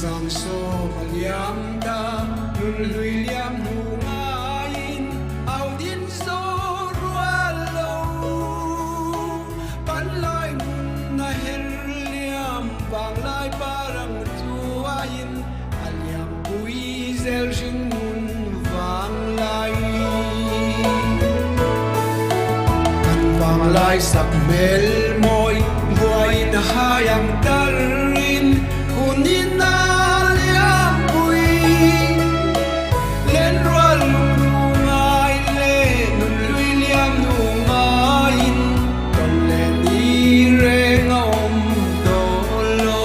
sang so liam da nun lui liam hu ngain au din so rualo pan lai mun na her liam wang lai parang chuain aliam pui zel jing mun wang lai kan wang lai sak mel moi buai na hayam tarin kunin na liam pui len rual nu ngai le nun lui liam nu ngain kon le ni re ngom do lo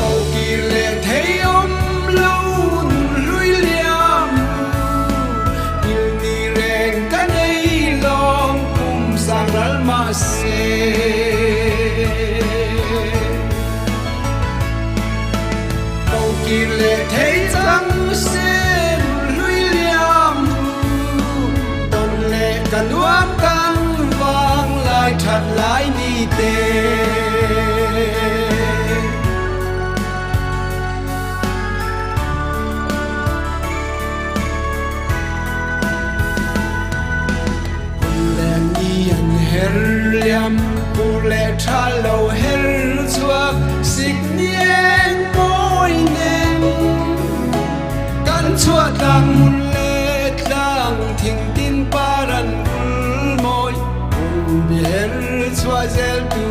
au ki le thei om lo nun lui liam il ni reng ka nei long kum sang ral ma se le thấy trắng sen lui liam đồn lệ cả nuông căng vang lại thật lại đi tê lệ niên her liam cô lệ tra lâu her chuak xích niên môi nè chua tang mun le tang thing tin paran kul moi un bier chua zel tu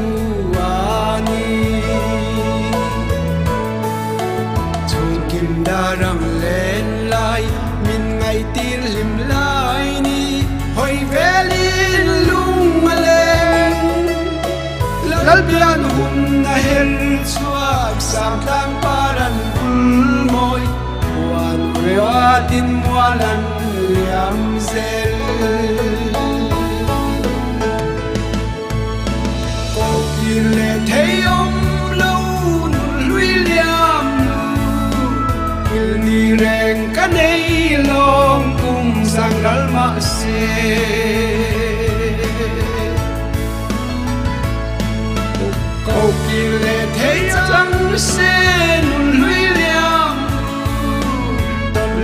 ani chun kim darang len lai min ngai tir lim lai ni hoi velin lung aleng lal bian hun na her chua sam tang paran kul moi tin mualan liam zel ko le thei om lo lui liam il ni reng ka nei long kum sang dal ma se ko le thei chang se lui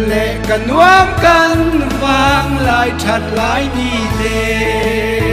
lệ cả nuông căn vang lại thật lại đi lệ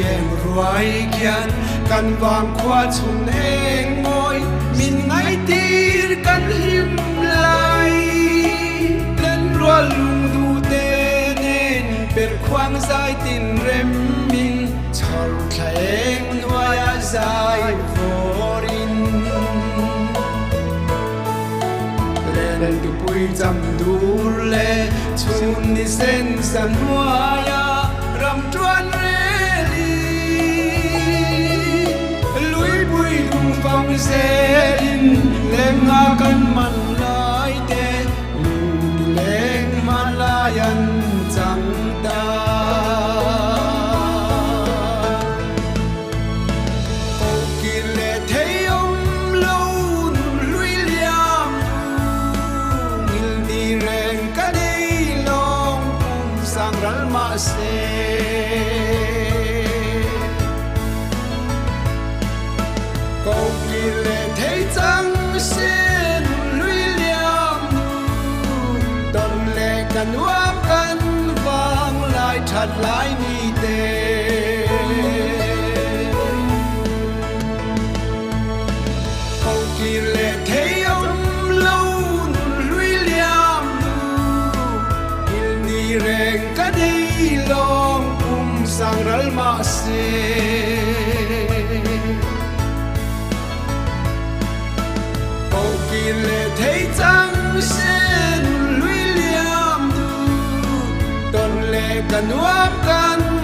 em ruai kian kan wang khwa chun eng moi min ngai tir kan him lai len rua lung du te nen per khwang zai tin rem min chal thaeng noya zai vorin len tu pui jam du le chun ni sen san noya ram tuan phong selin leng nga kan man lai te lung leng man layan chang ta o ki le thei om lo lui liam il ni reng ka dei long kum sang ral ma se câu kỳ lệ thấy trắng sen lui liam đồn lệ cả nuông căn vang lại thật lại đi tê câu kỳ lệ thấy ông lâu lui liam il ni reng ka đi long kum sang ral ma se le thấy trắng sen lui liam đồn lệ cả nuông căn